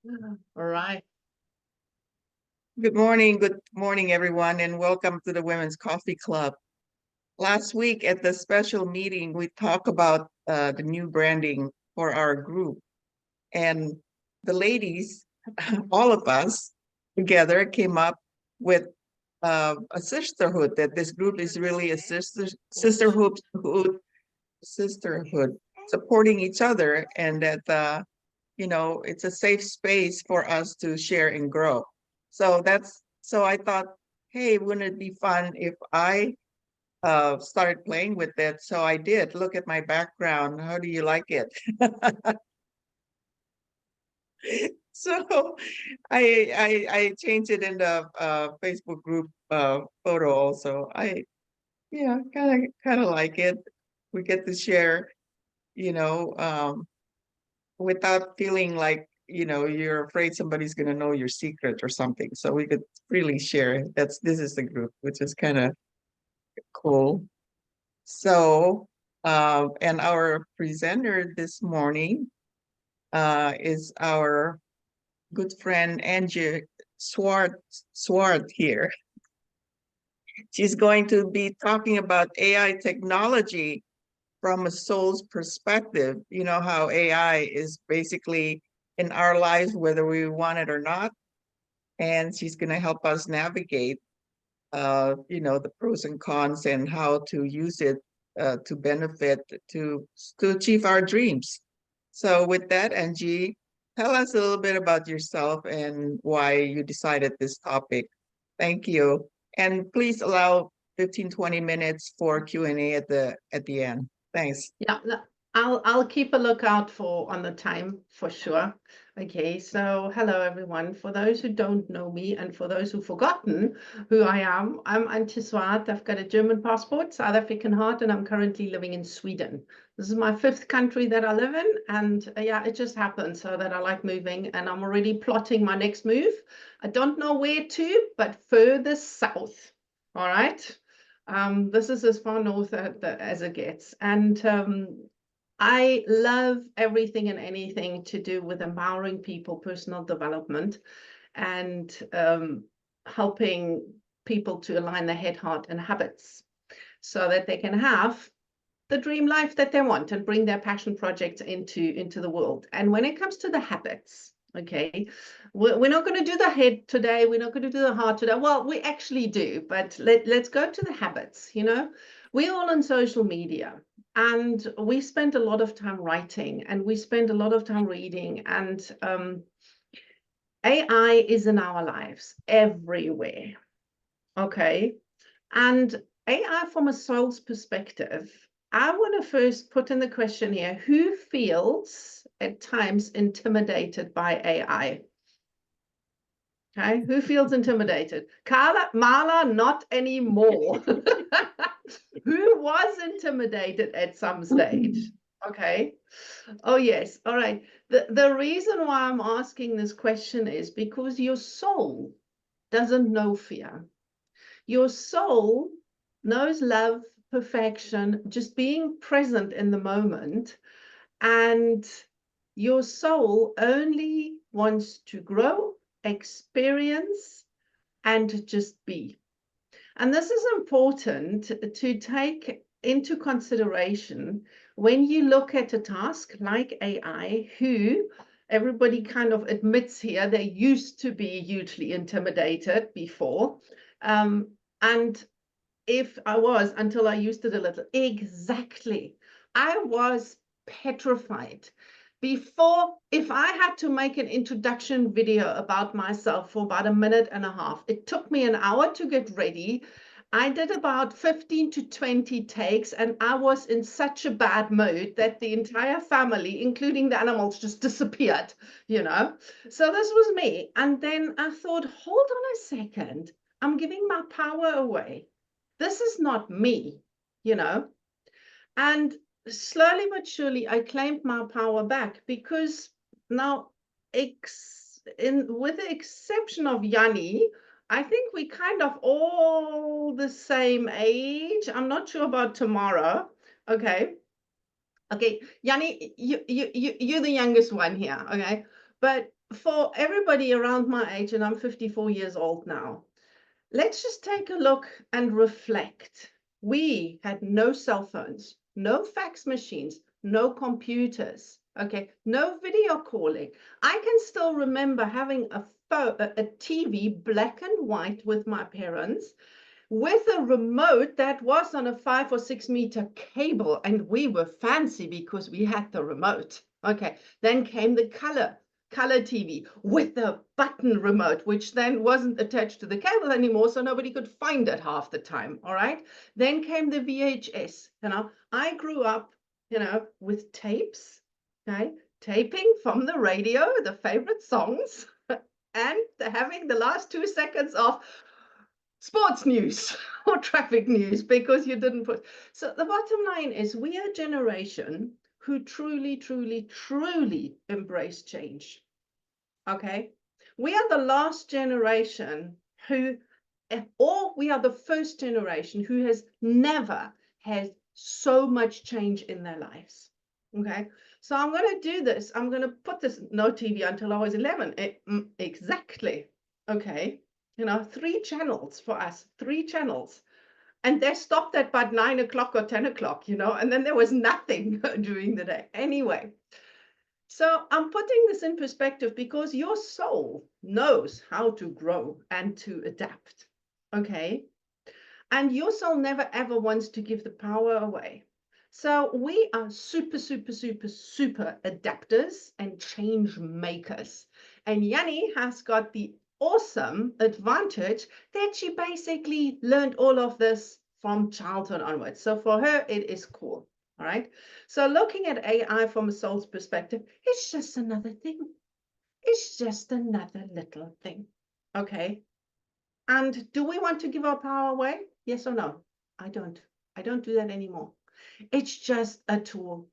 All right. Good morning, everyone, and welcome to the Women's Coffee Club. Last week at the special meeting, we talked about the new branding for our group. And the ladies, all of us together, came up with a sisterhood, that this group is really a sisterhood, supporting each other, and that it's a safe space for us to share and grow. So I thought, hey, wouldn't it be fun if I started playing with it? So I did. Look at my background. How do you like it? So I changed it in the Facebook group photo also. Yeah, kind of like it. We get to share, you know, without feeling like, you're afraid somebody's going to know your secret or something. So we could freely share. This is the group, which is kind of cool. So, and our presenter this morning is our good friend Antje Swart here. She's going to be talking about AI technology from a soul's perspective. You know how AI is basically in our lives, whether we want it or not. And she's going to help us navigate, the pros and cons and how to use it to benefit, to achieve our dreams. So with that, Angie, tell us a little bit about yourself and why you decided this topic. Thank you. And please allow 15-20 minutes for Q&A at the end. Thanks. Yeah, I'll keep a lookout on the time for sure. Okay, so hello everyone. For those who don't know me and for those who've forgotten who I am, I'm Antje Swart. I've got a German passport, South African heart, and I'm currently living in Sweden. This is my fifth country that I live in, and yeah, it just happened so that I like moving, and I'm already plotting my next move. I don't know where to, but further south. All right. This is as far north as it gets. And I love everything and anything to do with empowering people, personal development, and helping people to align their head, heart, and habits so that they can have the dream life that they want and bring their passion projects into the world. And when it comes to the habits, okay, we're not going to do the head today. We're not going to do the heart today. Well, we actually do, but let's go to the habits. We're all on social media and we spend a lot of time writing and we spend a lot of time reading, and AI is in our lives everywhere. Okay. And AI from a soul's perspective, I want to first put in the question here, who feels at times intimidated by AI? Okay, who feels intimidated? Carla, Marla, not anymore. Who was intimidated at some stage? Okay. Oh, yes. All right. The reason why I'm asking this question is because your soul doesn't know fear. Your soul knows love, perfection, just being present in the moment. And your soul only wants to grow, experience, and just be. And this is important to take into consideration when you look at a task like AI, who everybody kind of admits here they used to be hugely intimidated before. And if I was, until I used it a little, exactly. I was petrified. Before, if I had to make an introduction video about myself for about a minute and a half, it took me an hour to get ready. I did about 15 to 20 takes, and I was in such a bad mood that the entire family, including the animals, just disappeared, So this was me. And then I thought, hold on a second, I'm giving my power away. This is not me, And slowly but surely, I claimed my power back, because now, with the exception of Yanni, I think we kind of all the same age. I'm not sure about tomorrow. Okay. Okay, Yanni, you're the youngest one here. Okay. But for everybody around my age, and I'm 54 years old now, let's just take a look and reflect. We had no cell phones, no fax machines, no computers, okay, no video calling. I can still remember having a TV, black and white, with my parents, with a remote that was on a 5 or 6 meter cable, and we were fancy because we had the remote. Okay, then came the color TV with the button remote, which then wasn't attached to the cable anymore, so nobody could find it half the time. All right, then came the VHS. I grew up, with tapes, okay, taping from the radio the favorite songs and having the last 2 seconds of sports news or traffic news because you didn't put. So the bottom line is, we are a generation who truly, truly, truly embrace change. Okay, we are the last generation who, or we are the first generation who has never had so much change in their lives. Okay, so I'm going to do this. I'm going to put this no TV until I was 11. Exactly. Okay, 3 channels for us, 3 channels. And they stopped at about 9 o'clock or 10 o'clock, and then there was nothing during the day. Anyway, so I'm putting this in perspective because your soul knows how to grow and to adapt, okay? And your soul never ever wants to give the power away. So we are super, super, super, super adapters and change makers. And Yanni has got the awesome advantage that she basically learned all of this from childhood onwards. So for her, it is cool. All right. So looking at AI from a soul's perspective, it's just another thing. It's just another little thing. Okay. And do we want to give our power away? Yes or no? I don't. I don't do that anymore. It's just a tool.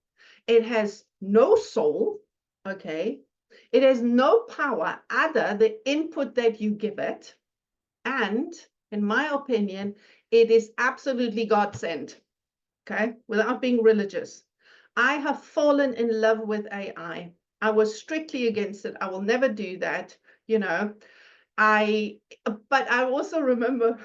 It has no soul. Okay. It has no power other the input that you give it. And in my opinion, it is absolutely God sent. Okay, without being religious. I have fallen in love with AI. I was strictly against it. I will never do that, but I also remember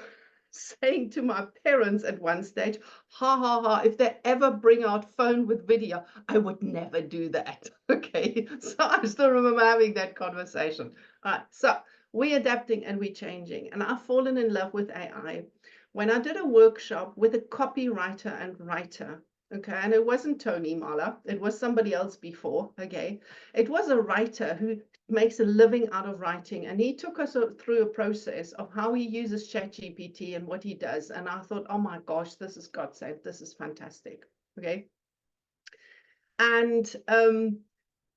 saying to my parents at one stage, ha ha ha, if they ever bring out phone with video, I would never do that. Okay, so I still remember having that conversation. All right, so we're adapting and we're changing, and I've fallen in love with AI. When I did a workshop with a copywriter and writer, okay, and it wasn't Tony Mala, it was somebody else before, okay, it was a writer who makes a living out of writing, and he took us through a process of how he uses ChatGPT and what he does, and I thought, oh my gosh, this is God sent, this is fantastic, okay. And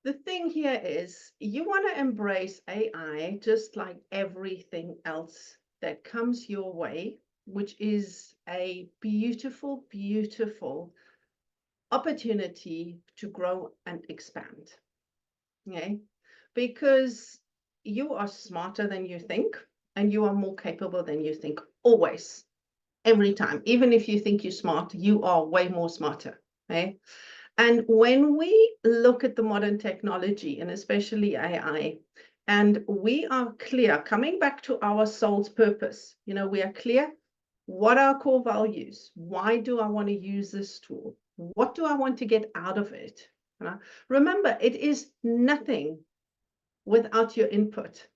the thing here is, you want to embrace AI just like everything else that comes your way, which is a beautiful, beautiful opportunity to grow and expand. Okay, because you are smarter than you think, and you are more capable than you think, always, every time. Even if you think you're smart, you are way more smarter. Okay. And when we look at the modern technology, and especially AI, and we are clear, coming back to our soul's purpose, we are clear. What are our core values? Why do I want to use this tool? What do I want to get out of it? Remember, it is nothing without your input.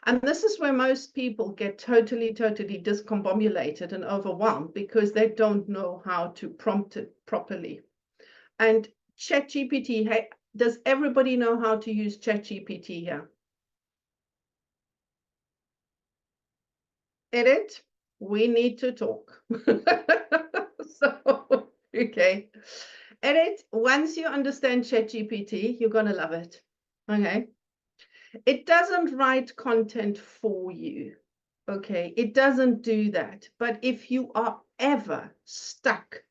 And this is where most people get totally, totally discombobulated and overwhelmed because they don't know how to prompt it properly. And ChatGPT, hey, does everybody know how to use ChatGPT here? Edit, we need to talk. So, okay. Edit, once you understand ChatGPT, you're going to love it. Okay. It doesn't write content for you. Okay. It doesn't do that. But if you are ever stuck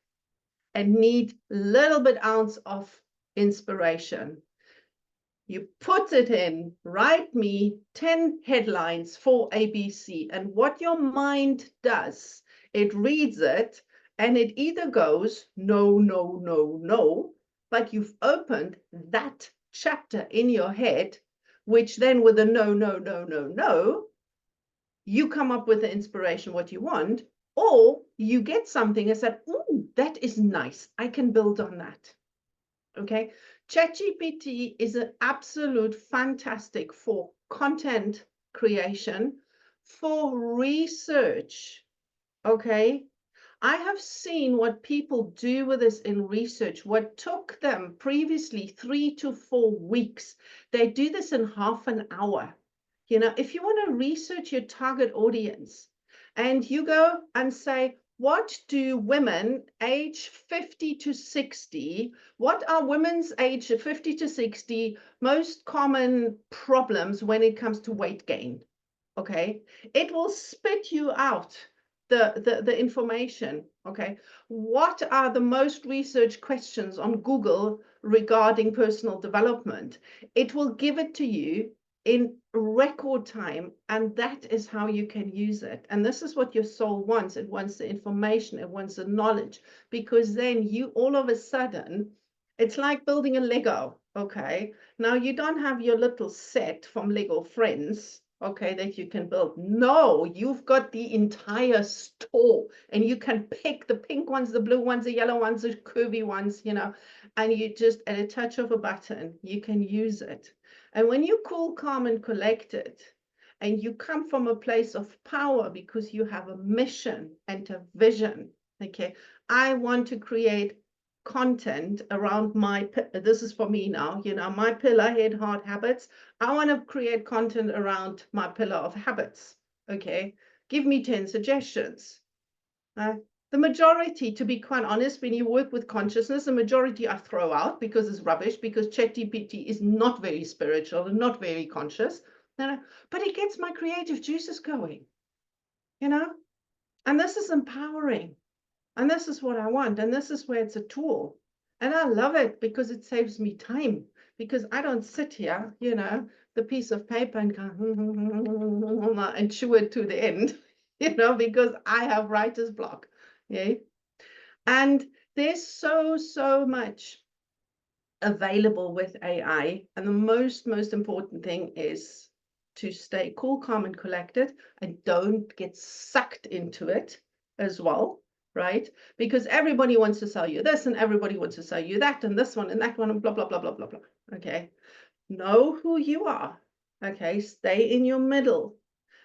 and need a little bit ounce of inspiration, you put it in, write me 10 headlines for ABC. And what your mind does, it reads it and it either goes, no, no, no, no, but you've opened that chapter in your head which then with a no, no, no, no, no, you come up with the inspiration, what you want, or you get something and said, oh, that is nice. I can build on that. Okay. ChatGPT is an absolute fantastic for content creation, for research. Okay. I have seen what people do with this in research. What took them previously 3 to 4 weeks, they do this in half an hour. You know, if you want to research your target audience and you go and say, what do women age 50 to 60, what are women's age 50 to 60 most common problems when it comes to weight gain? Okay, it will spit you out the information. Okay, what are the most researched questions on Google regarding personal development? It will give it to you in record time, and that is how you can use it. And this is what your soul wants. It wants the information, it wants the knowledge, because then you all of a sudden, it's like building a Lego. Okay, now you don't have your little set from Lego Friends, okay, that you can build. No, you've got the entire store, and you can pick the pink ones, the blue ones, the yellow ones, the curvy ones, you know, and you just, at a touch of a button, you can use it. And when you cool, calm, and collected, and you come from a place of power because you have a mission and a vision, okay, I want to create content around my, this is for me now, you know, my pillar, head, heart, habits. I want to create content around my pillar of habits. Okay, give me 10 suggestions. The majority, to be quite honest, when you work with consciousness, the majority I throw out because it's rubbish, because ChatGPT is not very spiritual and not very conscious. But it gets my creative juices going, you know, and this is empowering. And this is what I want. And this is where it's a tool. And I love it because it saves me time, because I don't sit here, you know, the piece of paper and go and chew it to the end, you know, because I have writer's block. Yeah. And there's so much available with AI. And the most important thing is to stay cool, calm, and collected, and don't get sucked into it as well. Right? Because everybody wants to sell you this and everybody wants to sell you that and this one and that one and blah, blah, blah, blah, blah, blah. Okay. Know who you are. Okay. Stay in your middle.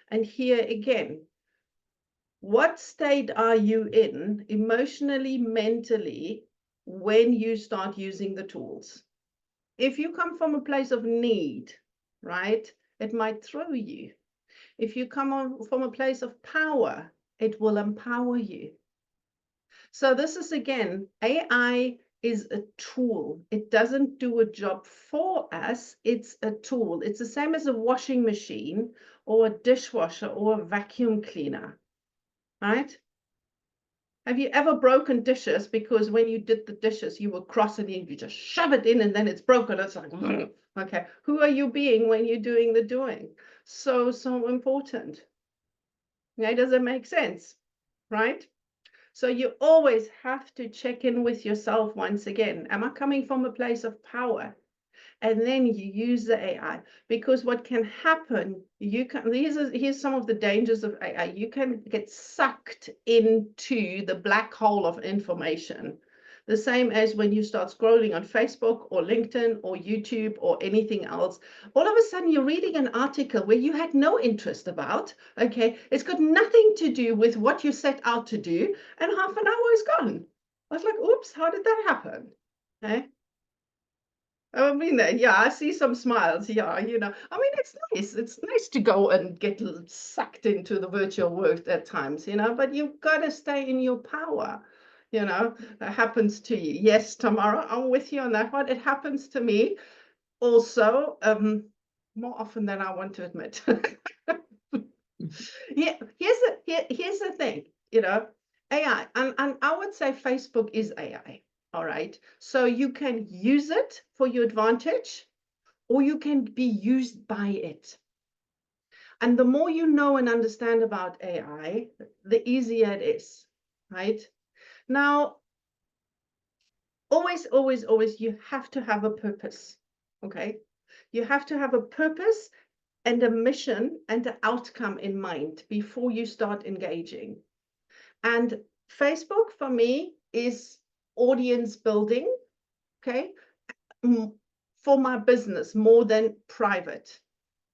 And here again, what state are you in emotionally, mentally, when you start using the tools? If you come from a place of need, right, it might throw you. If you come from a place of power, it will empower you. So this is, again, AI is a tool. It doesn't do a job for us. It's a tool. It's the same as a washing machine or a dishwasher or a vacuum cleaner, right? Have you ever broken dishes because when you did the dishes, you were cross and you just shove it in and then it's broken? It's like, okay, who are you being when you're doing the doing? So important. Yeah, does it make sense? Right? So you always have to check in with yourself once again. Am I coming from a place of power? And then you use the AI, because what can happen, you can, here's some of the dangers of AI. You can get sucked into the black hole of information. The same as when you start scrolling on Facebook or LinkedIn or YouTube or anything else. All of a sudden you're reading an article where you had no interest about, okay? It's got nothing to do with what you set out to do, and half an hour is gone. I was like, oops, how did that happen? Okay? I mean, yeah, I see some smiles. Yeah, you know, I mean, it's nice. It's nice to go and get sucked into the virtual world at times, you know, but you've got to stay in your power. You know, that happens to you. Yes, Tamara, I'm with you on that one. It happens to me also, more often than I want to admit. Yeah, here's the thing, you know, AI, and I would say Facebook is AI. All right. So you can use it for your advantage, or you can be used by it. And the more you know and understand about AI, the easier it is, right? Now, always, you have to have a purpose, okay? You have to have a purpose and a mission and an outcome in mind before you start engaging. And Facebook for me is audience building, okay, for my business more than private.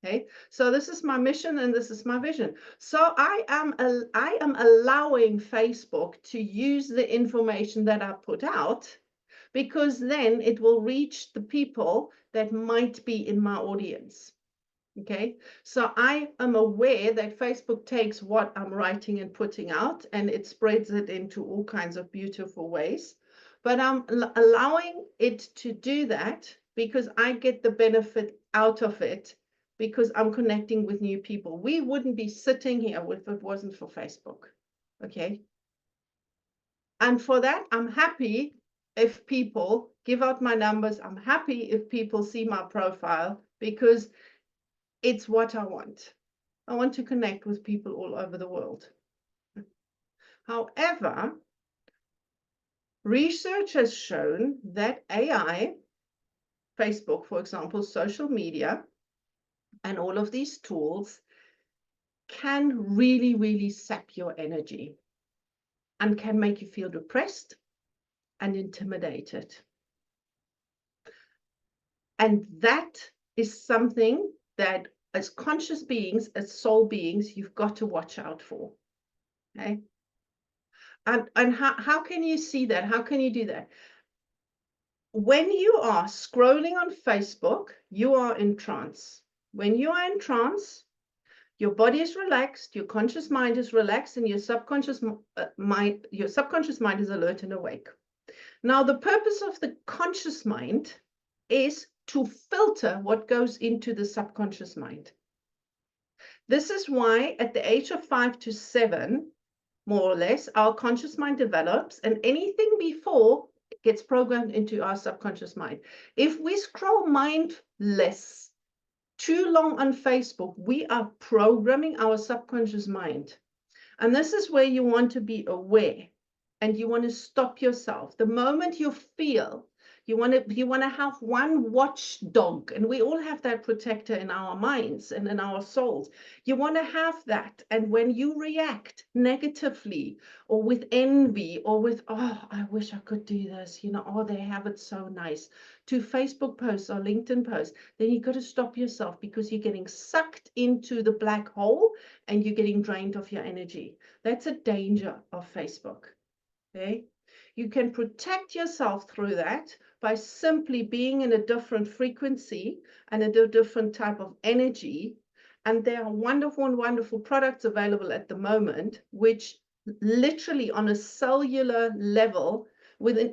Okay, so this is my mission and this is my vision. So I am allowing Facebook to use the information that I put out, because then it will reach the people that might be in my audience. Okay, so I am aware that Facebook takes what I'm writing and putting out and it spreads it into all kinds of beautiful ways. But I'm allowing it to do that because I get the benefit out of it, because I'm connecting with new people. We wouldn't be sitting here if it wasn't for Facebook. Okay. And for that, I'm happy if people give out my numbers. I'm happy if people see my profile, because it's what I want. I want to connect with people all over the world. However, research has shown that AI, Facebook, for example, social media, and all of these tools can really, really sap your energy and can make you feel depressed and intimidated. And that is something that, as conscious beings, as soul beings, you've got to watch out for. Okay? And how can you see that? How can you do that? When you are scrolling on Facebook, you are in trance. When you are in trance, your body is relaxed, your conscious mind is relaxed, and your subconscious mind is alert and awake. Now, the purpose of the conscious mind is to filter what goes into the subconscious mind. This is why at the age of 5 to 7, more or less, our conscious mind develops, and anything before gets programmed into our subconscious mind. If we scroll mindless too long on Facebook, we are programming our subconscious mind. And this is where you want to be aware, and you want to stop yourself. The moment you feel you want to have one watchdog, and we all have that protector in our minds and in our souls. You want to have that, and when you react negatively or with envy or with, oh, I wish I could do this, oh, they have it so nice, to Facebook posts or LinkedIn posts, then you've got to stop yourself, because you're getting sucked into the black hole and you're getting drained of your energy. That's a danger of Facebook. Okay, you can protect yourself through that by simply being in a different frequency and a different type of energy. And there are wonderful and wonderful products available at the moment, which literally on a cellular level,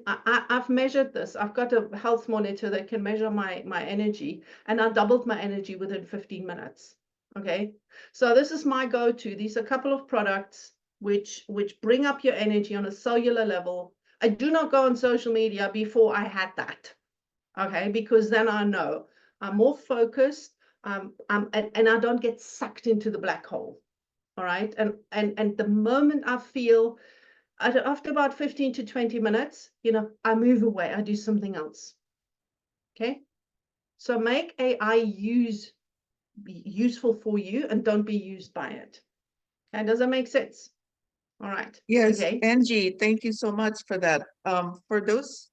I've measured this. I've got a health monitor that can measure my energy, and I doubled my energy within 15 minutes. Okay, so this is my go-to. These are a couple of products which bring up your energy on a cellular level. I do not go on social media before I had that, okay? Because then I know I'm more focused, and I don't get sucked into the black hole, all right? And the moment I feel, after about 15 to 20 minutes, I move away, I do something else, okay? So make AI be useful for you, and don't be used by it. Okay, does that make sense? All right. Yes, okay. Angie, thank you so much for that. For those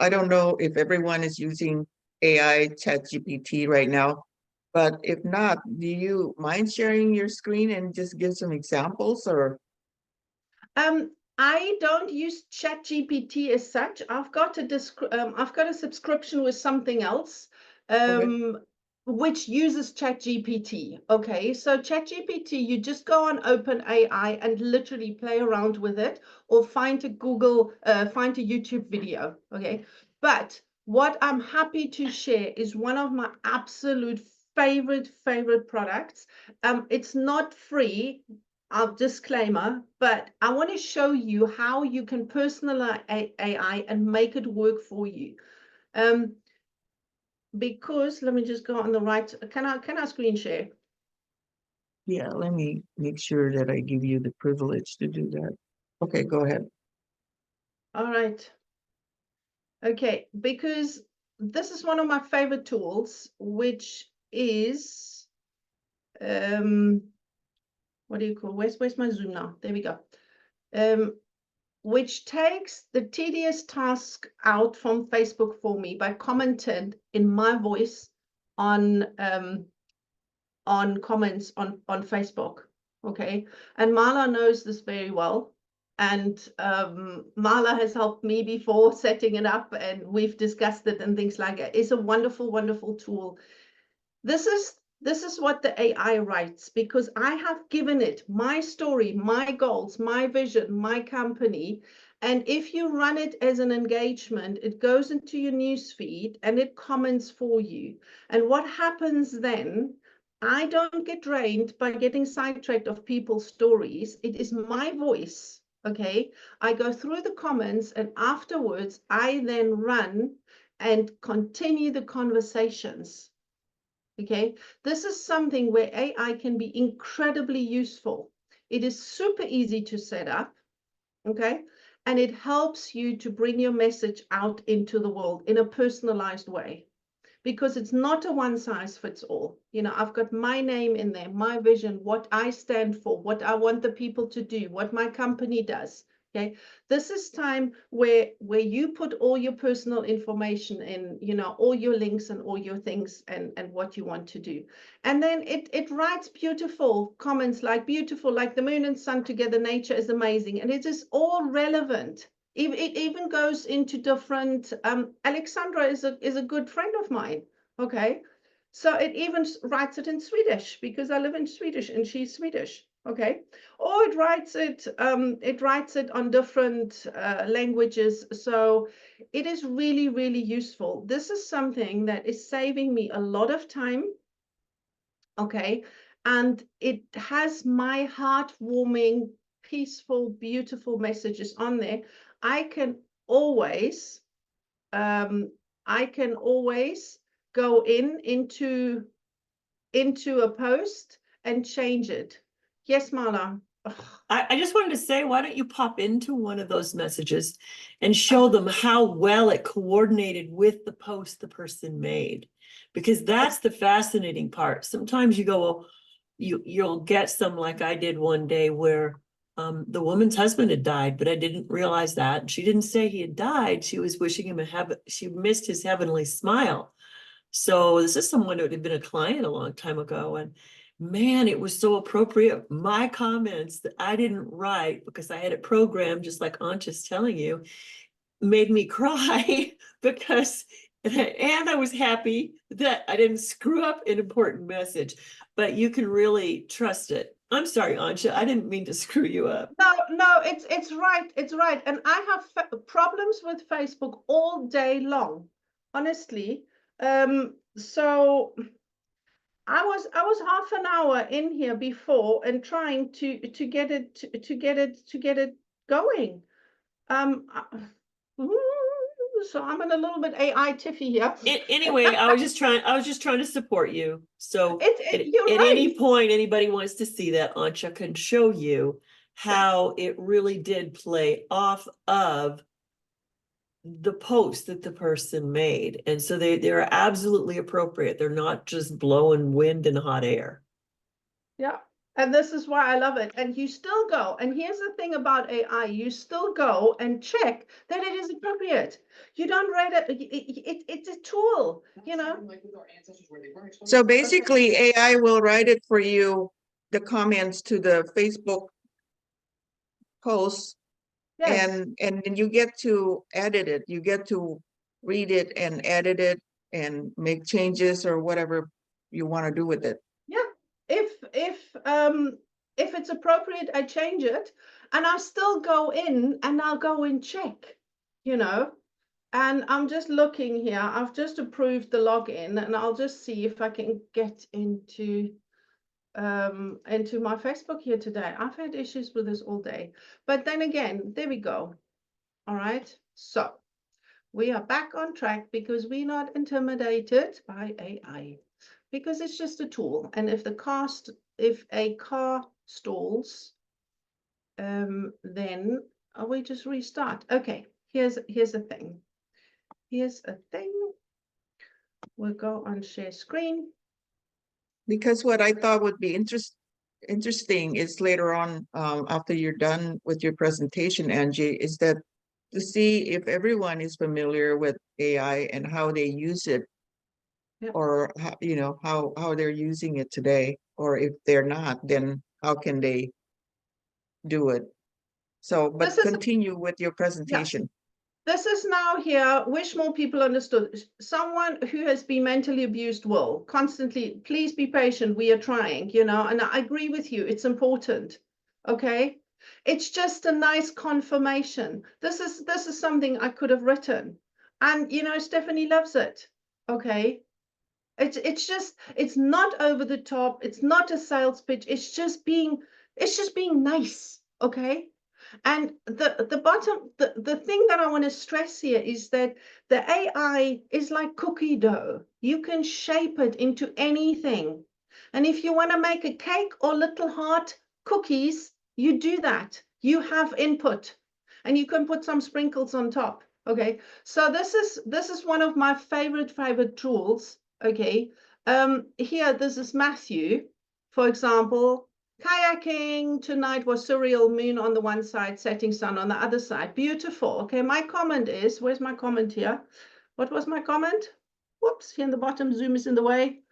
I don't know if everyone is using AI ChatGPT right now, but if not, do you mind sharing your screen and just give some examples, or? I don't use ChatGPT as such. I've got a subscription with something else, Okay. which uses ChatGPT. Okay, so ChatGPT, you just go on OpenAI and literally play around with it, or find a YouTube video. Okay, but what I'm happy to share is one of my absolute favorite products. It's not free. Disclaimer, but I want to show you how you can personalize AI and make it work for you. Because let me just go on the right. Can I screen share? Yeah, let me make sure that I give you the privilege to do that. Okay, go ahead. All right. Okay, because this is one of my favorite tools, which is, what do you call, where's my Zoom now? There we go. Which takes the tedious task out from Facebook for me by commenting in my voice on comments on Facebook. Okay, and Marla knows this very well. And Marla has helped me before setting it up, and we've discussed it and things like that. It's a wonderful, wonderful tool. This is what the AI writes, because I have given it my story, my goals, my vision, my company. And if you run it as an engagement, it goes into your news feed and it comments for you. And what happens then, I don't get drained by getting sidetracked of people's stories. It is my voice. Okay, I go through the comments, and afterwards I then run and continue the conversations. Okay, this is something where AI can be incredibly useful. It is super easy to set up, okay? And it helps you to bring your message out into the world in a personalized way, because it's not a one size fits all. You know, I've got my name in there, my vision, what I stand for, what I want the people to do, what my company does. Okay, this is time where you put all your personal information in, you know, all your links and all your things, and what you want to do. And then it writes beautiful comments, like beautiful, like the moon and sun together, nature is amazing. And it is all relevant. It even goes into different, Alexandra is a good friend of mine. Okay, so it even writes it in Swedish, because I live in Swedish and she's Swedish. Okay, or it writes it on different languages. So it is really, really useful. This is something that is saving me a lot of time. Okay, and it has my heartwarming, peaceful, beautiful messages on there. I can always I can always go into a post and change it. Yes, Marla. I just wanted to say, why don't you pop into one of those messages and show them how well it coordinated with the post the person made? Because that's the fascinating part. Sometimes you go, well, you'll get some, like I did one day, where the woman's husband had died, but I didn't realize that. She didn't say he had died. She was wishing him she missed his heavenly smile. So this is someone who had been a client a long time ago, and man, it was so appropriate. My comments that I didn't write because I had it programmed, just like Antje's telling you, made me cry because, and I was happy that I didn't screw up an important message, but you can really trust it. I'm sorry, Antje, I didn't mean to screw you up. No, it's right. And I have problems with Facebook all day long, honestly. So I was half an hour in here before and trying to get it going. So I'm in a little bit AI tiffy here. Anyway, I was just trying to support you. So you're at right. any point anybody wants to see that, Antje can show you how it really did play off of the post that the person made. And so they're absolutely appropriate. They're not just blowing wind and hot air. Yeah. And this is why I love it. And you still go, and here's the thing about AI, you still go and check that it is appropriate. You don't write it, it's a tool, you know. So basically AI will write it for you, the comments to the Facebook posts, Yes. and then you get to edit it. You get to read it and edit it and make changes or whatever you want to do with it. Yeah. If it's appropriate, I change it, and I'll still go in and I'll go and check, you know. And I'm just looking here. I've just approved the login, and I'll just see if I can get into my Facebook here today. I've had issues with this all day, but then again, there we go. All right, so we are back on track because we're not intimidated by AI, because it's just a tool. And if a car stalls, then we just restart. Okay, here's the thing. Here's a thing. We'll go on share screen. Because what I thought would be interesting is later on, after you're done with your presentation, Angie, is that to see if everyone is familiar with AI and how they use it, Yep. or how, you know, how they're using it today, or if they're not, then how can they do it? So, but This is- continue with your presentation. This is now here, wish more people understood. Someone who has been mentally abused will constantly, please be patient, we are trying, you know, and I agree with you, it's important, okay? It's just a nice confirmation. This is something I could have written. And, you know, Stephanie loves it, okay? It's not over the top, it's not a sales pitch, it's just being nice, okay? And the thing that I want to stress here is that the AI is like cookie dough. You can shape it into anything. And if you want to make a cake or little heart cookies, you do that. You have input and you can put some sprinkles on top. Okay. So this is one of my favorite tools. Okay. Here, this is Matthew, for example. Kayaking tonight was surreal, moon on the one side, setting sun on the other side. Beautiful. Okay, my comment is, where's my comment here? What was my comment? Whoops, here in the bottom, Zoom is in the way.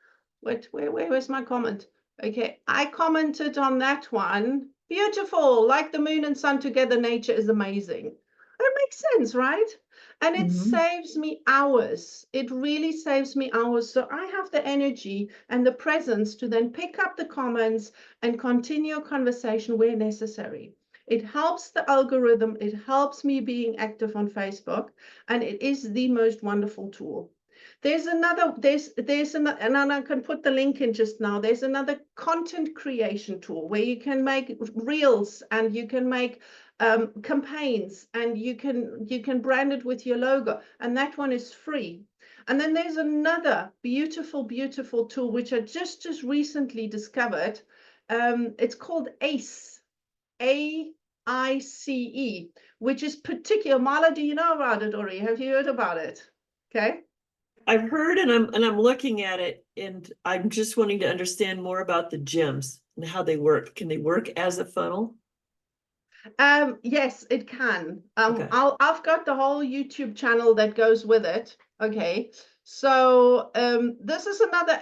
Wait, where's my comment? Okay, I commented on that one. Beautiful, like the moon and sun together, nature is amazing. That makes sense, right? And it saves me hours. It really saves me hours. So I have the energy and the presence to then pick up the comments and continue a conversation where necessary. It helps the algorithm. It helps me being active on Facebook. And it is the most wonderful tool. There's another, and I can put the link in just now. There's another content creation tool where you can make reels and you can make campaigns and you can brand it with your logo, and that one is free. And then there's another beautiful tool which I just recently discovered. It's called ACE, AICE, which is particular. Marla, do you know about it, Ori? Have you heard about it? Okay. I've heard and I'm looking at it and I'm just wanting to understand more about the gems and how they work. Can they work as a funnel? Yes, it can. Okay. I've got the whole YouTube channel that goes with it. Okay. So this is another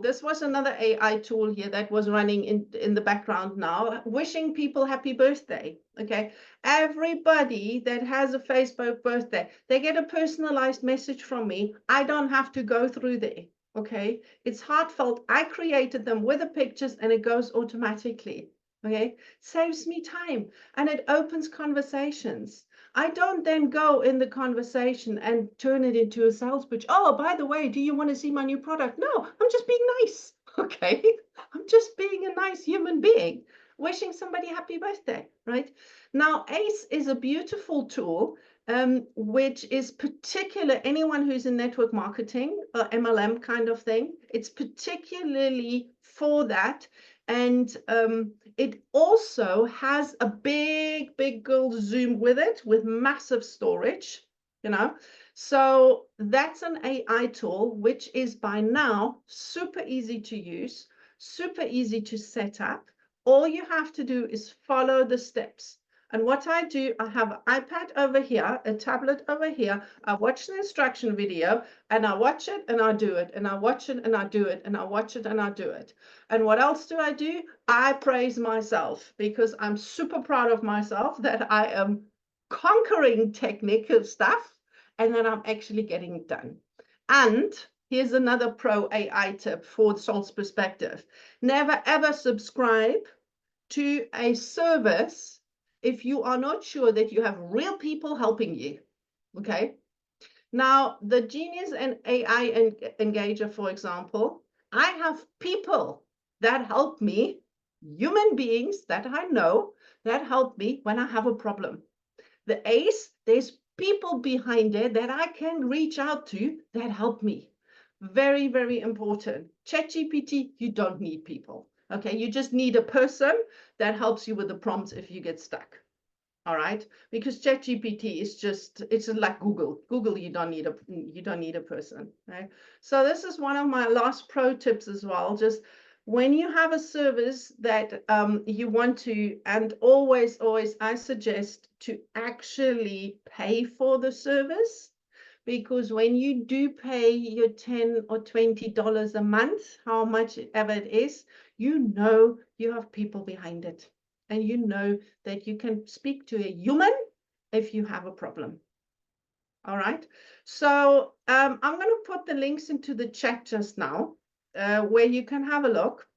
this was another AI tool here that was running in the background now, wishing people happy birthday. Okay. Everybody that has a Facebook birthday, they get a personalized message from me. I don't have to go through there. Okay. It's heartfelt. I created them with the pictures and it goes automatically. Okay, saves me time and it opens conversations. I don't then go in the conversation and turn it into a sales pitch. Oh, by the way, do you want to see my new product? No, I'm just being nice. Okay, I'm just being a nice human being, wishing somebody happy birthday, right? Now, ACE is a beautiful tool, which is particular, anyone who's in network marketing or MLM kind of thing, it's particularly for that. And it also has a big gold zoom with it, with massive storage, you know. So that's an AI tool, which is by now super easy to use, super easy to set up. All you have to do is follow the steps. And what I do, I have an iPad over here, a tablet over here. I watch the instruction video and I watch it and I do it and I watch it and I do it and I watch it and I do it. And what else do I do? I praise myself because I'm super proud of myself that I am conquering technical stuff and that I'm actually getting it done. And here's another pro AI tip for Salt's perspective. Never ever subscribe to a service if you are not sure that you have real people helping you. Okay. Now, the Genius and AI Engager, for example, I have people that help me, human beings that I know that help me when I have a problem. The ACE, there's people behind it that I can reach out to that help me. Very important. ChatGPT, you don't need people. Okay, you just need a person that helps you with the prompts if you get stuck. All right, because ChatGPT is it's just like Google. Google, you don't need a person, right? So this is one of my last pro tips as well. Just when you have a service that you want to, and always, I suggest to actually pay for the service, because when you do pay your $10 or $20 a month, how much ever it is, you know you have people behind it. And you know that you can speak to a human if you have a problem. All right. So I'm going to put the links into the chat just now, where you can have a look.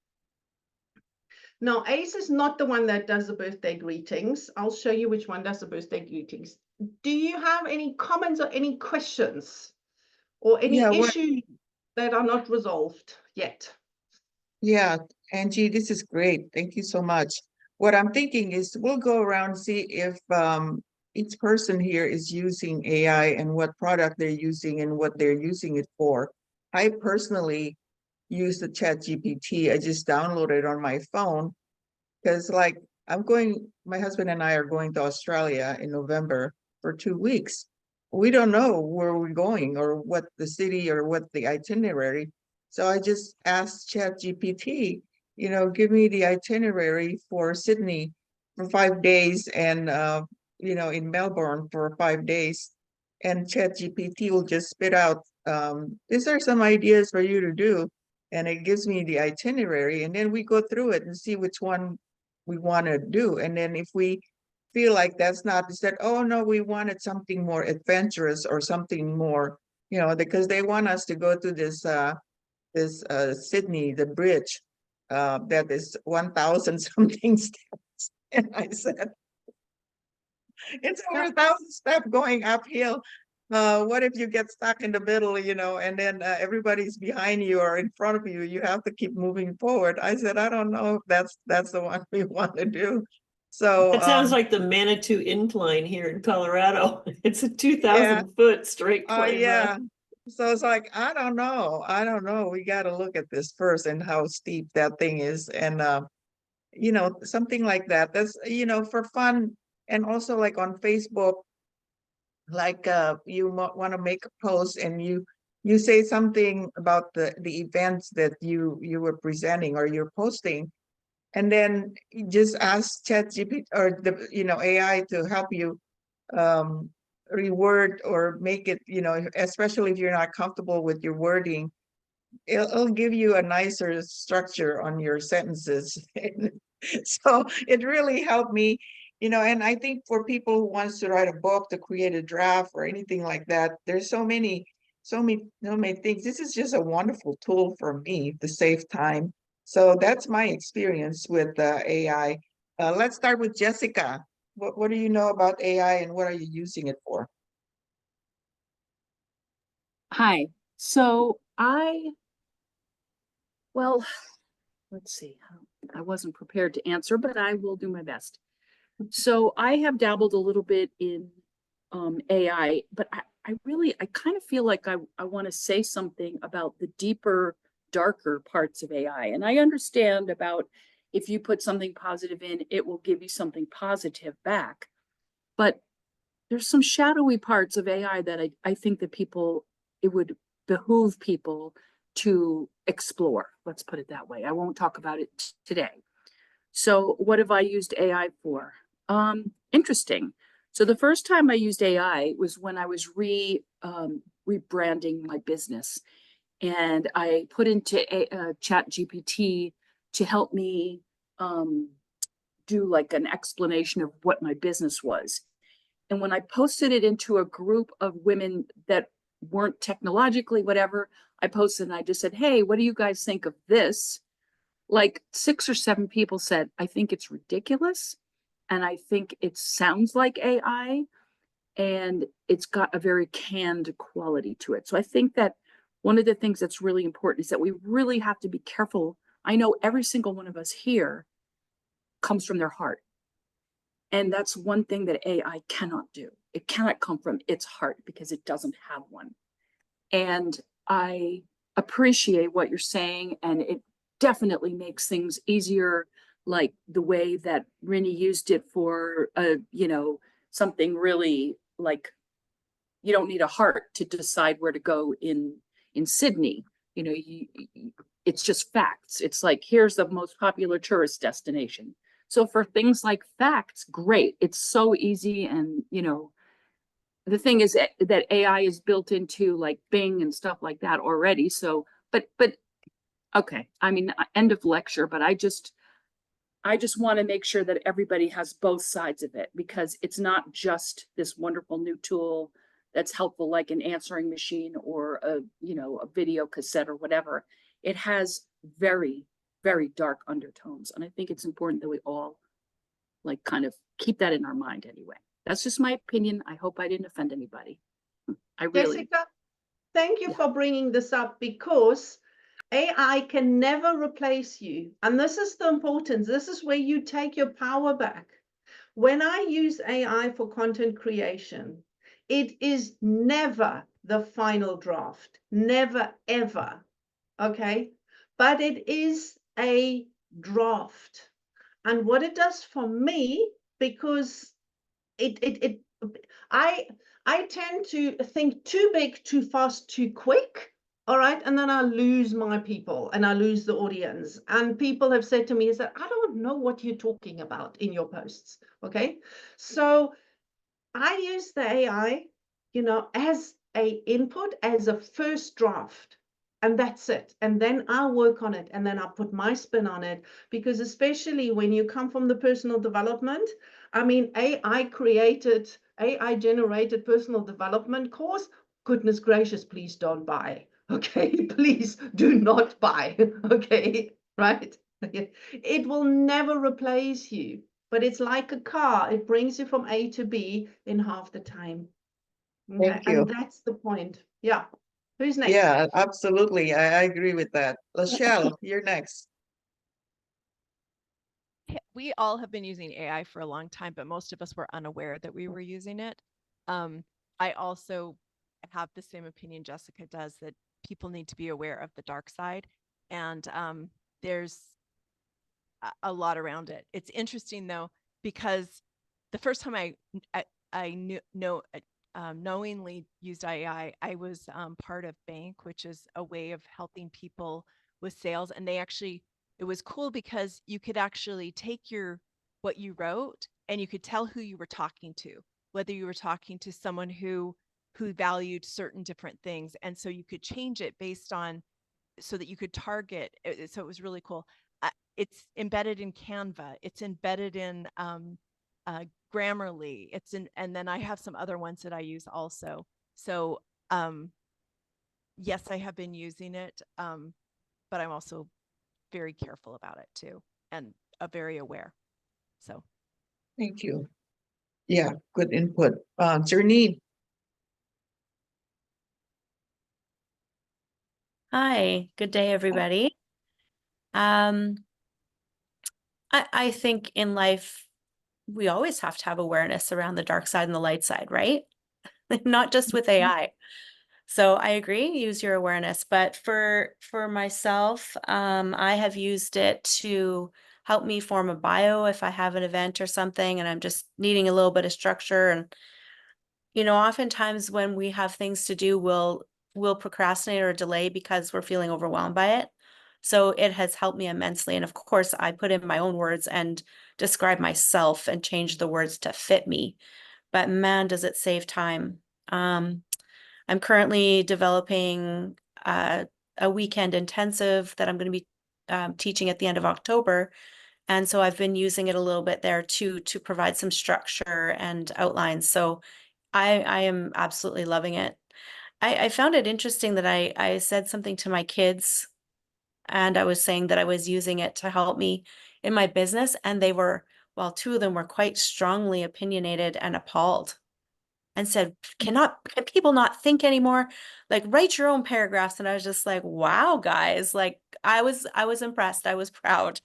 Now, Ace is not the one that does the birthday greetings. I'll show you which one does the birthday greetings. Do you have any comments or any questions or any issues that are not resolved yet? Yeah, Angie, this is great. Thank you so much. What I'm thinking is we'll go around and see if each person here is using AI and what product they're using and what they're using it for. I personally use the Chat GPT. I just downloaded it on my phone because like my husband and I are going to Australia in November for 2 weeks. We don't know where we're going or what the city or what the itinerary. So I just asked ChatGPT, give me the itinerary for Sydney for 5 days and, in Melbourne for 5 days. And ChatGPT will just spit out, these are some ideas for you to do. And it gives me the itinerary. And then we go through it and see which one we want to do. And then if we feel like that's not, said, oh no, we wanted something more adventurous or something more, because they want us to go to this Sydney, the bridge that is 1,000 something steps. And I said, it's over 1,000 steps going uphill. What if you get stuck in the middle, and then everybody's behind you or in front of you, you have to keep moving forward. I said, I don't know if that's the one we want to do. So it sounds like the Manitou Incline here in Colorado. It's a 2,000-foot straight climb. Yeah. So it's like, I don't know. We got to look at this first and how steep that thing is. And, something like that. That's, for fun. And also like on Facebook, like you want to make a post and you say something about the events that you were presenting or you're posting, and then you just ask ChatGPT or the AI to help you reword or make it, especially if you're not comfortable with your wording, it'll give you a nicer structure on your sentences. So it really helped me, and I think for people who wants to write a book, to create a draft or anything like that, there's so many things. This is just a wonderful tool for me to save time. So that's my experience with AI. Let's start with Jessica. What do you know about AI and what are you using it for? Hi. So well, let's see. I wasn't prepared to answer, but I will do my best. So I have dabbled a little bit in AI, but I kind of feel like I want to say something about the deeper, darker parts of AI. And I understand about if you put something positive in, it will give you something positive back. But there's some shadowy parts of AI that I think that it would behoove people to explore. Let's put it that way. I won't talk about it today. So what have I used AI for? Interesting. So the first time I used AI was when I was rebranding my business. And I put into Chat GPT to help me do like an explanation of what my business was. And when I posted it into a group of women that weren't technologically whatever, I posted and I just said, hey, what do you guys think of this? Like 6 or 7 people said, I think it's ridiculous. And I think it sounds like AI and it's got a very canned quality to it. So I think that one of the things that's really important is that we really have to be careful. I know every single one of us here comes from their heart. And that's one thing that AI cannot do. It cannot come from its heart because it doesn't have one. And I appreciate what you're saying, and it definitely makes things easier like the way that Rini used it for, you know, something really like, you don't need a heart to decide where to go in Sydney. You know, it's just facts. It's like, here's the most popular tourist destination. So for things like facts, great. It's so easy. And, you know, the thing is that AI is built into like Bing and stuff like that already. So, but okay. I mean, end of lecture, but I just want to make sure that everybody has both sides of it, because it's not just this wonderful new tool that's helpful, like an answering machine or a, you know, a video cassette or whatever. It has very, very dark undertones. And I think it's important that we all like kind of keep that in our mind anyway. That's just my opinion. I hope I didn't offend anybody. I really. Jessica, thank you Yeah. for bringing this up, because AI can never replace you. And this is the importance. This is where you take your power back. When I use AI for content creation, it is never the final draft, never, ever. Okay. But it is a draft. And what it does for me, because I tend to think too big, too fast, too quick. All right. And then I lose my people and I lose the audience. And people have said to me is that I don't know what you're talking about in your posts. Okay. So I use the AI, you know, as a input, as a first draft. And that's it. And then I'll work on it. And then I'll put my spin on it. Because especially when you come from the personal development, I mean, AI generated personal development course. Goodness gracious, please don't buy. Okay, please do not buy. Okay, right? It will never replace you, but it's like a car. It brings you from A to B in half the time. Okay, Thank you. and that's the point. Yeah. Who's next? Yeah, absolutely. I agree with that. Lachelle, you're next. We all have been using AI for a long time, but most of us were unaware that we were using it. I also have the same opinion Jessica does, that people need to be aware of the dark side. And there's a lot around it. It's interesting though, because the first time I knowingly used AI, I was part of Bank, which is a way of helping people with sales. And it was cool because you could actually take what you wrote and you could tell who you were talking to, whether you were talking to someone who valued certain different things. And so you could change it based on, so that you could target. So it was really cool. It's embedded in Canva. It's embedded in Grammarly. And then I have some other ones that I use also. So yes, I have been using it, but I'm also very careful about it too, and very aware. So Thank you. Yeah, good input. Jernine. Hi, good day, everybody. I think in life, we always have to have awareness around the dark side and the light side, right? Not just with AI. So I agree, use your awareness. But for myself, I have used it to help me form a bio if I have an event or something and I'm just needing a little bit of structure. And you know, oftentimes when we have things to do, we'll procrastinate or delay because we're feeling overwhelmed by it. So it has helped me immensely. And of course, I put in my own words and describe myself and change the words to fit me. But man, does it save time. I'm currently developing a weekend intensive that I'm going to be teaching at the end of October. And so I've been using it a little bit there too, to provide some structure and outlines. So I am absolutely loving it. I found it interesting that I said something to my kids and I was saying that I was using it to help me in my business. And they were, well, two of them were quite strongly opinionated and appalled and said, can people not think anymore? Like, write your own paragraphs. And I was just like, wow, guys, like I was impressed. I was proud.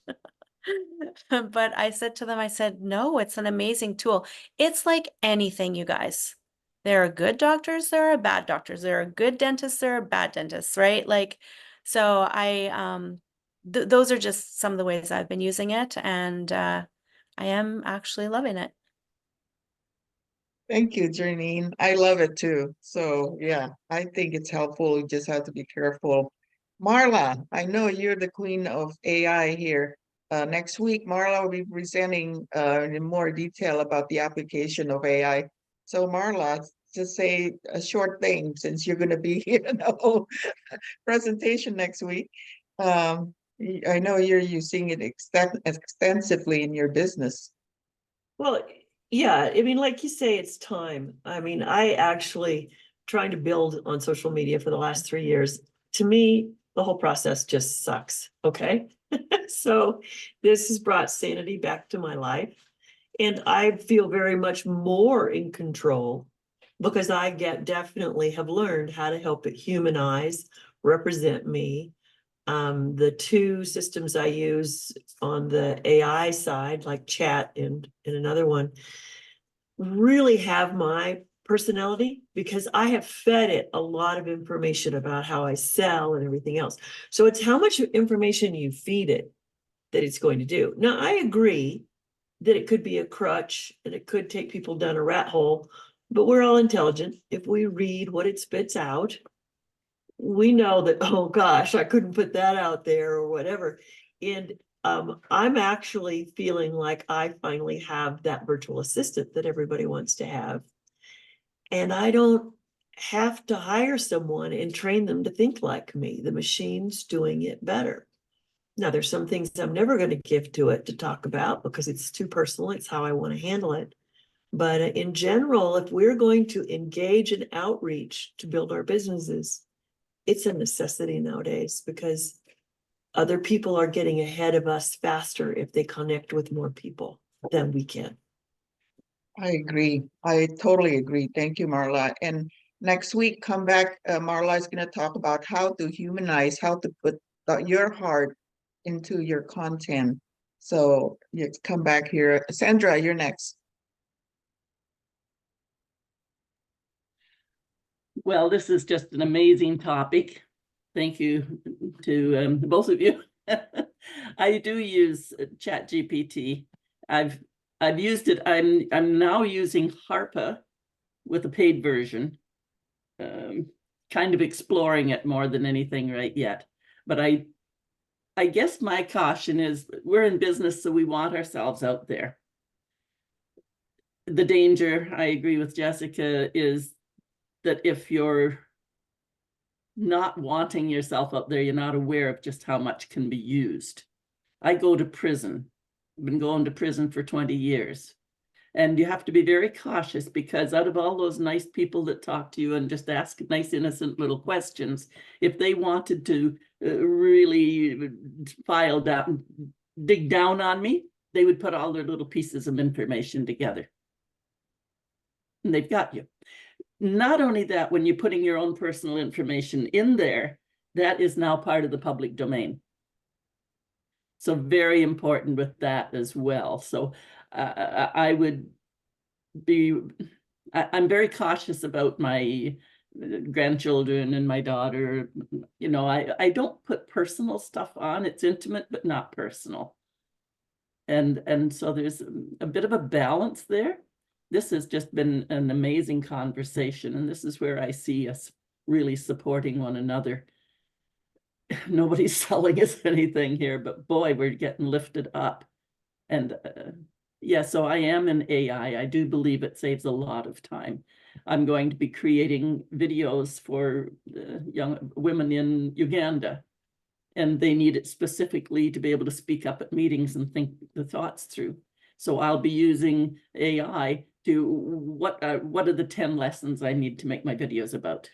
But I said to them, I said, no, it's an amazing tool. It's like anything, you guys. There are good doctors, there are bad doctors. There are good dentists, there are bad dentists, right? Like, so those are just some of the ways I've been using it, and I am actually loving it. Thank you, Janine. I love it too. So yeah, I think it's helpful. You just have to be careful. Marla, I know you're the queen of AI here. Next week, Marla will be presenting in more detail about the application of AI. So Marla, just say a short thing since you're going to be here in the whole presentation next week. I know you're using it extensively in your business. Well, yeah, I mean, like you say, it's time. I mean, I actually trying to build on social media for the last 3 years. To me, the whole process just sucks. Okay. So this has brought sanity back to my life. And I feel very much more in control because I definitely have learned how to help it humanize, represent me. The two systems I use on the AI side, like chat and another one, really have my personality because I have fed it a lot of information about how I sell and everything else. So it's how much information you feed it that it's going to do. Now, I agree that it could be a crutch and it could take people down a rat hole, but we're all intelligent. If we read what it spits out, we know that, oh gosh, I couldn't put that out there or whatever. And I'm actually feeling like I finally have that virtual assistant that everybody wants to have. And I don't have to hire someone and train them to think like me. The machine's doing it better. Now, there's some things I'm never going to give to it to talk about because it's too personal. It's how I want to handle it. But in general, if we're going to engage in outreach to build our businesses, it's a necessity nowadays because other people are getting ahead of us faster if they connect with more people than we can. I agree. I totally agree. Thank you, Marla. And next week, come back. Marla is going to talk about how to humanize, how to put your heart into your content. So you come back here. Sandra, you're next. Well, this is just an amazing topic. Thank you to both of you. I do use ChatGPT. I've used it. I'm now using Harpa with a paid version. Kind of exploring it more than anything right yet. But I guess my caution is we're in business, so we want ourselves out there. The danger, I agree with Jessica, is that if you're not wanting yourself out there, you're not aware of just how much can be used. I go to prison. I've been going to prison for 20 years. And you have to be very cautious because out of all those nice people that talk to you and just ask nice, innocent little questions, if they wanted to really dig down on me, they would put all their little pieces of information together. And they've got you. Not only that, when you're putting your own personal information in there, that is now part of the public domain. So very important with that as well. So I would be, I'm very cautious about my grandchildren and my daughter. You know, I don't put personal stuff on. It's intimate, but not personal. And so there's a bit of a balance there. This has just been an amazing conversation, and this is where I see us really supporting one another. Nobody's selling us anything here, but boy, we're getting lifted up. And yeah, so I am in AI. I do believe it saves a lot of time. I'm going to be creating videos for young women in Uganda, and they need it specifically to be able to speak up at meetings and think the thoughts through. So I'll be using AI to what are the 10 lessons I need to make my videos about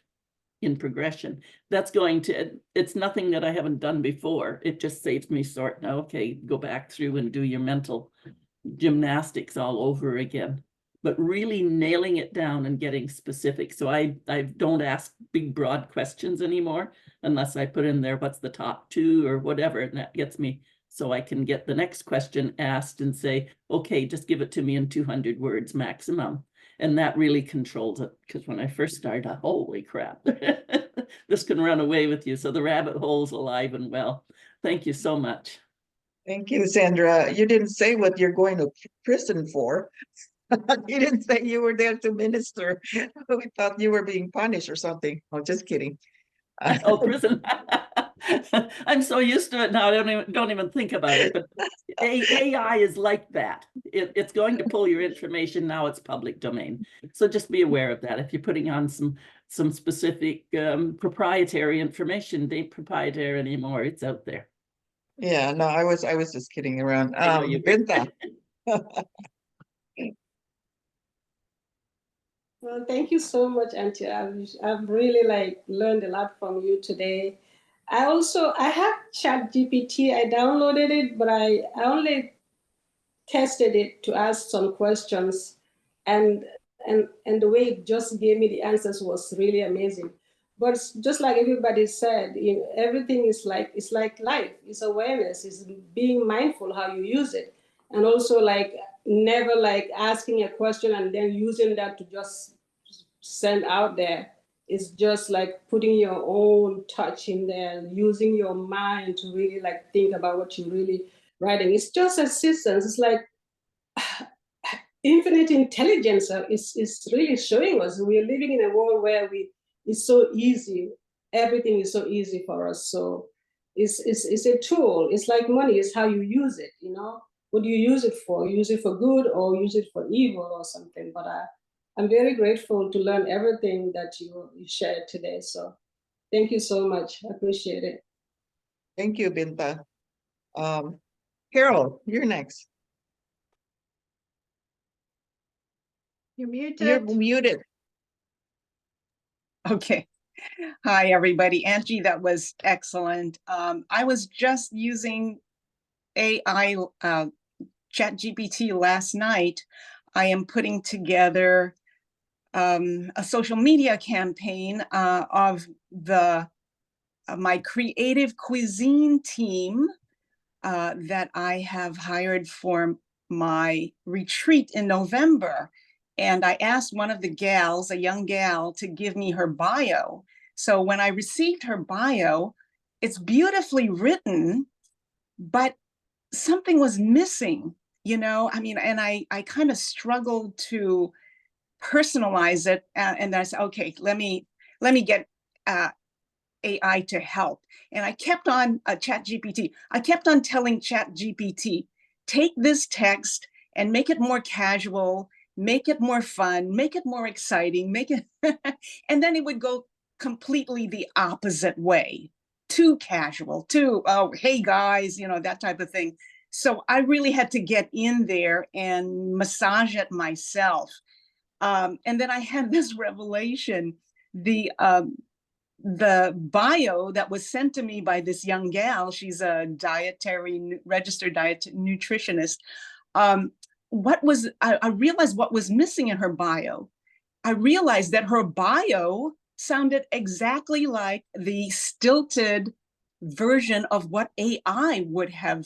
in progression. That's going to, it's nothing that I haven't done before. It just saves me sorting, okay, go back through and do your mental gymnastics all over again. But really nailing it down and getting specific. So I don't ask big, broad questions anymore, unless I put in there what's the top 2 or whatever, and that gets me so I can get the next question asked and say, okay, just give it to me in 200 words maximum. And that really controls it, because when I first started, holy crap, this can run away with you. So the rabbit hole's alive and well. Thank you so much. Thank you, Sandra. You didn't say what you're going to prison for. You didn't say you were there to minister. We thought you were being punished or something. Oh, just kidding. Oh, prison. I'm so used to it now, I don't even think about it. But AI is like that. It's going to pull your information. Now it's public domain. So just be aware of that. If you're putting on some specific proprietary information, they ain't proprietary anymore. It's out there. Yeah, no, I was just kidding around. I know you were. Binta. Well, thank you so much, Antje. I've really like learned a lot from you today. I have ChatGPT. I downloaded it, but I only tested it to ask some questions, and the way it just gave me the answers was really amazing. But just like everybody said, everything is like, it's like life. It's awareness. It's being mindful how you use it, and also like never like asking a question and then using that to just send out there. It's just like putting your own touch in there, using your mind to really like think about what you're really writing. It's just assistance. It's like infinite intelligence is really showing us we're living in a world where it's so easy. Everything is so easy for us. So it's a tool. It's like money. It's how you use it. What do you use it for? Use it for good or use it for evil or something? But I'm very grateful to learn everything that you shared today. So thank you so much. I appreciate it. Thank you, Binta. Carol, you're next. You're You're muted. muted. Okay. Hi, everybody. Angie, that was excellent. I was just using AI ChatGPT last night. I am putting together a social media campaign of my creative cuisine team that I have hired for my retreat in November. And I asked one of the gals, a young gal, to give me her bio. So when I received her bio, it's beautifully written, but something was missing, and I kind of struggled to personalize it. And I said, okay, let me get AI to help. And I kept on ChatGPT. I kept on telling ChatGPT, take this text and make it more casual, make it more fun, make it more exciting, make it, and then it would go completely the opposite way, too casual, too, oh, hey guys, that type of thing. So I really had to get in there and massage it myself. And then I had this revelation, the bio that was sent to me by this young gal, she's a registered nutritionist. I realized what was missing in her bio. I realized that her bio sounded exactly like the stilted version of what AI would have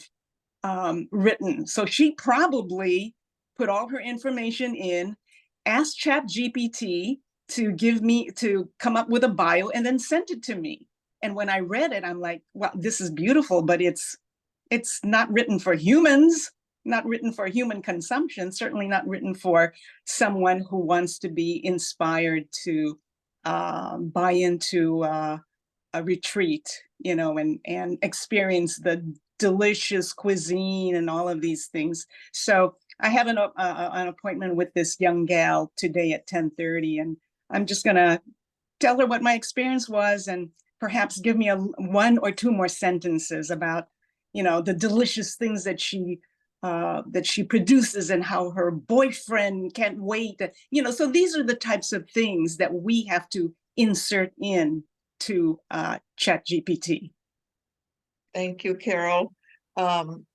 written. So she probably put all her information in, asked ChatGPT to come up with a bio, and then sent it to me. And when I read it, I'm like, well, this is beautiful, but it's not written for humans, not written for human consumption, certainly not written for someone who wants to be inspired to buy into a retreat, and experience the delicious cuisine and all of these things. So I have an appointment with this young gal today at 10:30, and I'm just gonna tell her what my experience was and perhaps give me one or two more sentences about, the delicious things that she produces and how her boyfriend can't wait. So these are the types of things that we have to insert in to ChatGPT. Thank you, Carol.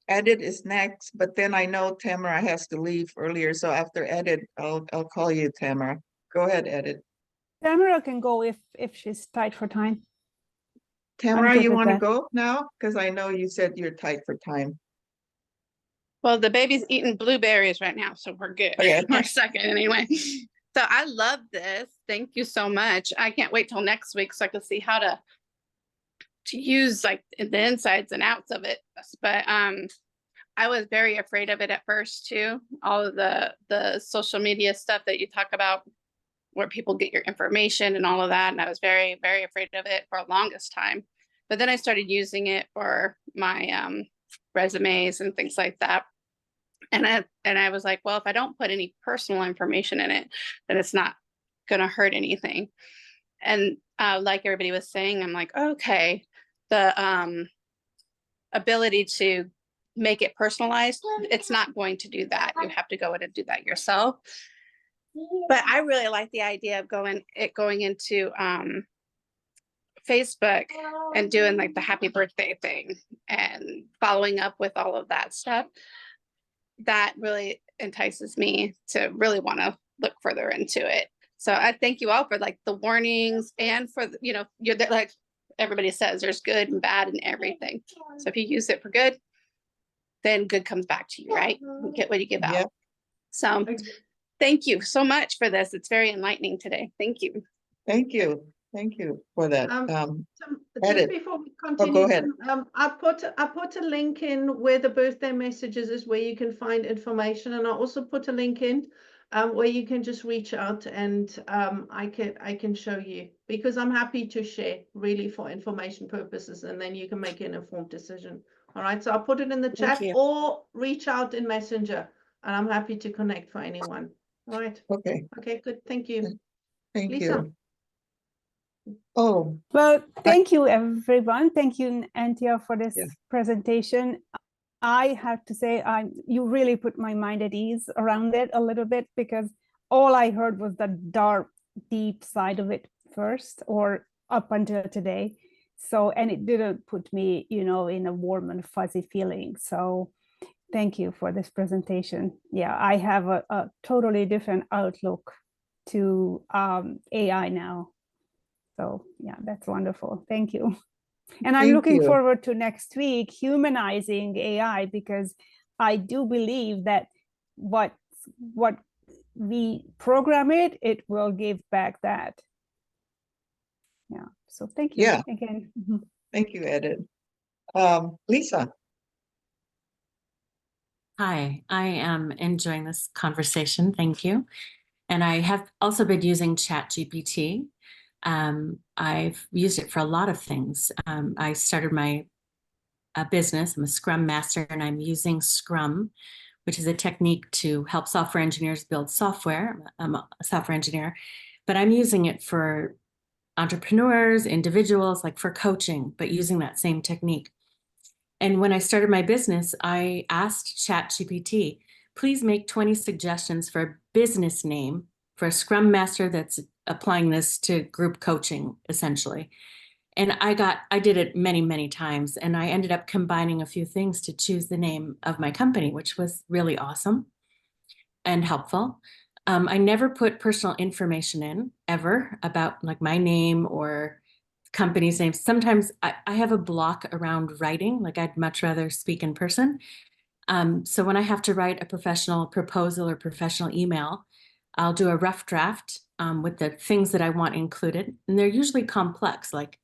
Edit is next, but then I know Tamara has to leave earlier. So after Edit, I'll call you, Tamara. Go ahead, Edit. Tamara can go if she's tight for time. Tamara, good you with want to that. go now? Because I know you said you're tight for time. Well, the baby's eating blueberries right now, so we're good. Okay. For a second, anyway. So I love this. Thank you so much. I can't wait till next week so I can see how to use like the insides and outs of it. But I was very afraid of it at first too. All of the social media stuff that you talk about, where people get your information and all of that. And I was very, very afraid of it for the longest time. But then I started using it for my resumes and things like that. And I was like, well, if I don't put any personal information in it, then it's not going to hurt anything. And like everybody was saying, I'm like, okay, the ability to make it personalized, it's not going to do that. You have to go in and do that yourself. But I really like the idea of going into Facebook and doing like the happy birthday thing and following up with all of that stuff. That really entices me to really want to look further into it. So I thank you all for like the warnings and for, you know, you're like everybody says, there's good and bad and everything. So if you use it for good, then good comes back to you, right? You get what you give out. So thank you so much for this. It's very enlightening today. Thank you. Thank you. Thank you for that. Just before we continue, go ahead. I put a link in where the birthday messages is where you can find information, and I also put a link in where you can just reach out and I can show you, because I'm happy to share really for information purposes, and then you can make an informed decision. All right, so I'll put it in the chat or reach out in Messenger, and I'm happy to connect for anyone. All right. Okay. Okay, good. Thank you. Thank Lisa. you. Oh, Well, thank you, everyone. Thank you, Antje, for this Yeah. presentation. I have to say, you really put my mind at ease around it a little bit, because all I heard was the dark, deep side of it first, or up until today. So, and it didn't put me, you know, in a warm and fuzzy feeling. So thank you for this presentation. Yeah, I have a totally different outlook to AI now. So yeah, that's wonderful. Thank you. And I'm Thank looking you. forward to next week, humanizing AI, because I do believe that what we program it, it will give back that. Yeah. So thank you Yeah. again. Thank you, Edith. Lisa. Hi, I am enjoying this conversation. Thank you. And I have also been using ChatGPT. I've used it for a lot of things. I started my business. I'm a Scrum Master, and I'm using Scrum, which is a technique to help software engineers build software. I'm a software engineer, but I'm using it for entrepreneurs, individuals, like for coaching, but using that same technique. And when I started my business, I asked ChatGPT, please make 20 suggestions for a business name for a Scrum Master that's applying this to group coaching, essentially. And I did it many, many times, and I ended up combining a few things to choose the name of my company, which was really awesome and helpful. I never put personal information in ever about like my name or company's names. Sometimes I have a block around writing, like I'd much rather speak in person. So when I have to write a professional proposal or professional email, I'll do a rough draft with the things that I want included. And they're usually complex, like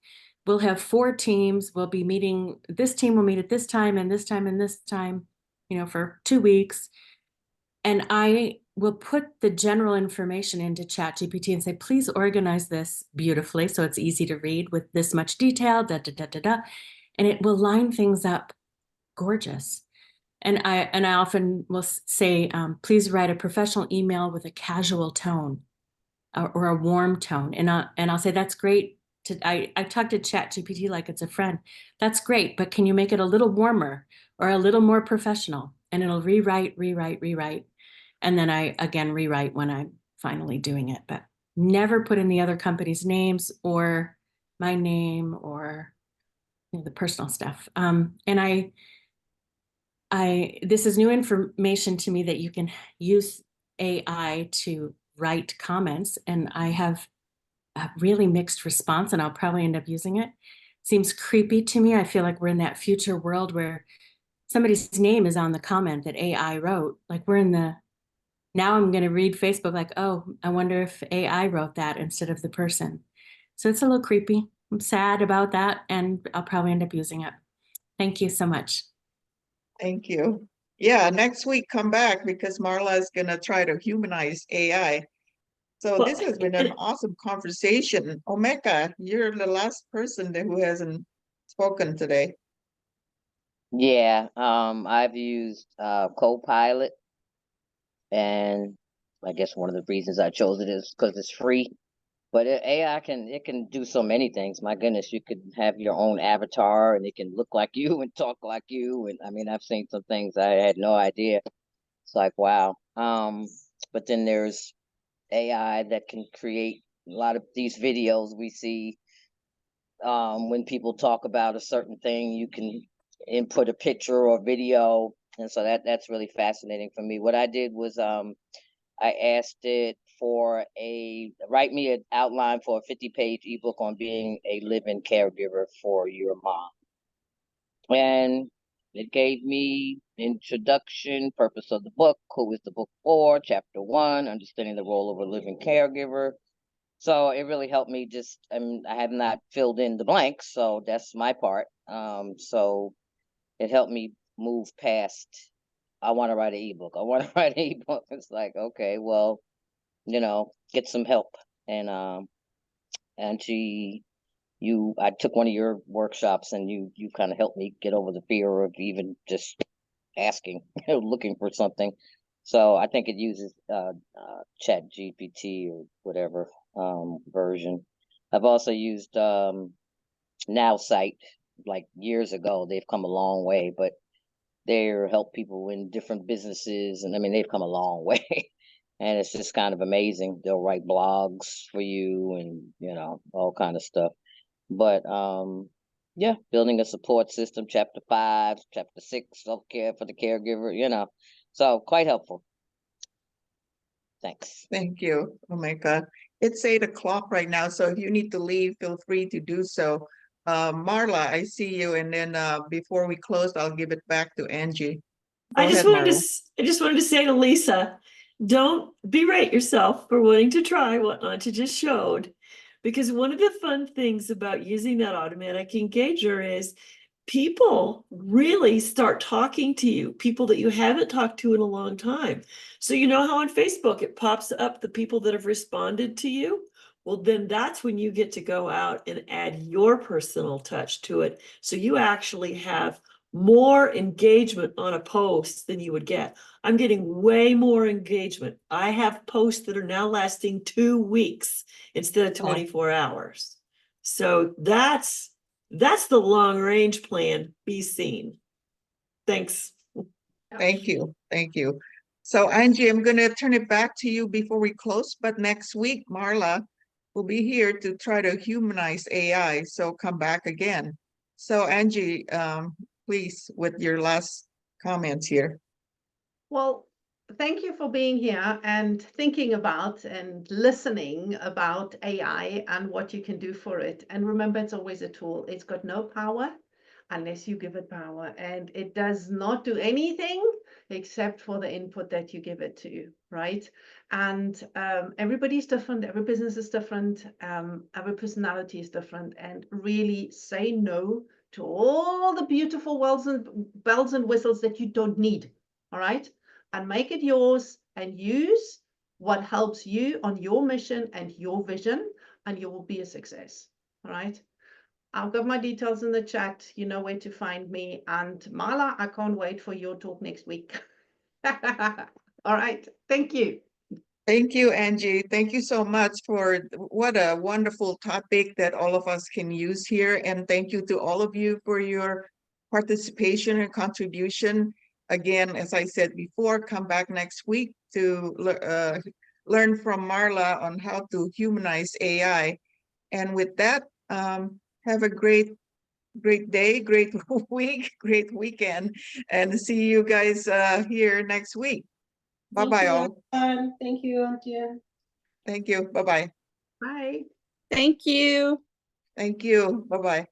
we'll have 4 teams, we'll be meeting, this team will meet at this time and this time and this time, you know, for 2 weeks. And I will put the general information into ChatGPT and say, please organize this beautifully so it's easy to read with this much detail, da, da, da, da, da. And it will line things up gorgeous. And I often will say, please write a professional email with a casual tone or a warm tone. And I'll say, that's great. I talk to ChatGPT like it's a friend. That's great, but can you make it a little warmer or a little more professional? And it'll rewrite. And then I, again, rewrite when I'm finally doing it, but never put in the other company's names or my name or, you know, the personal stuff. And this is new information to me that you can use AI to write comments, and I have a really mixed response, and I'll probably end up using it. Seems creepy to me. I feel like we're in that future world where somebody's name is on the comment that AI wrote. Like we're in the now I'm going to read Facebook like, oh, I wonder if AI wrote that instead of the person. So it's a little creepy. I'm sad about that, and I'll probably end up using it. Thank you so much. Thank you. Yeah, next week come back because Marla is gonna try to humanize AI. So Well, this has been an awesome conversation. Omeka, you're the last person who hasn't spoken today. Yeah, I've used Copilot, and I guess one of the reasons I chose it is because it's free. But AI can do so many things. My goodness, you could have your own avatar and it can look like you and talk like you. And I mean, I've seen some things I had no idea. It's like, wow. But then there's AI that can create a lot of these videos we see. When people talk about a certain thing, you can input a picture or video. And so that's really fascinating for me. What I did was I asked it for write me an outline for a 50-page ebook on being a living caregiver for your mom. And it gave me introduction, purpose of the book, who is the book for, chapter 1, understanding the role of a living caregiver. So it really helped me I have not filled in the blanks, so that's my part. So it helped me move past, I want to write an ebook. I want to write an ebook. It's like, okay, well, get some help. And I took one of your workshops and you kind of helped me get over the fear of even just asking, looking for something. So I think it uses Chat GPT or whatever version. I've also used Now Site like years ago. They've come a long way, but they help people in different businesses, and I mean they've come a long way. And it's just kind of amazing. They'll write blogs for you and all kind of stuff. But yeah, building a support system, chapter 5, chapter 6, self-care for the caregiver, so quite helpful. Thanks. Thank you, Omeka. It's 8 o'clock right now, so if you need to leave, feel free to do so. Marla, I see you, and then before we close, I'll give it back to Angie. I just wanted to say to Lisa, don't berate yourself for wanting to try what Antje just showed, because one of the fun things about using that automatic engager is people really start talking to you, people that you haven't talked to in a long time. So you know how on Facebook it pops up the people that have responded to you? Well, then that's when you get to go out and add your personal touch to it. So you actually have more engagement on a post than you would get. I'm getting way more engagement. I have posts that are now lasting 2 weeks instead of 24 hours. So that's the long range plan. Be seen. Thanks. Thank you. Thank you. So Angie, I'm going to turn it back to you before we close, but next week, Marla will be here to try to humanize AI. So come back again. So Angie, please, with your last comments here. Well, thank you for being here and thinking about and listening about AI and what you can do for it. And remember, it's always a tool. It's got no power unless you give it power. And it does not do anything except for the input that you give it to, right? And everybody's different. Every business is different. Every personality is different. And really say no to all the beautiful bells and whistles that you don't need, all right? And make it yours and use what helps you on your mission and your vision, and you will be a success. All right. I've got my details in the chat. You know where to find me. And Marla, I can't wait for your talk next week. All right. Thank you. Thank you, Angie. Thank you so much for what a wonderful topic that all of us can use here. And thank you to all of you for your participation and contribution. Again, as I said before, come back next week to learn from Marla on how to humanize AI. And with that, have a great day, great week, great weekend, and see you guys here next week. Bye-bye all. Thank you, Antje. Thank you. Bye-bye. Bye. Thank you. Thank you. Bye-bye.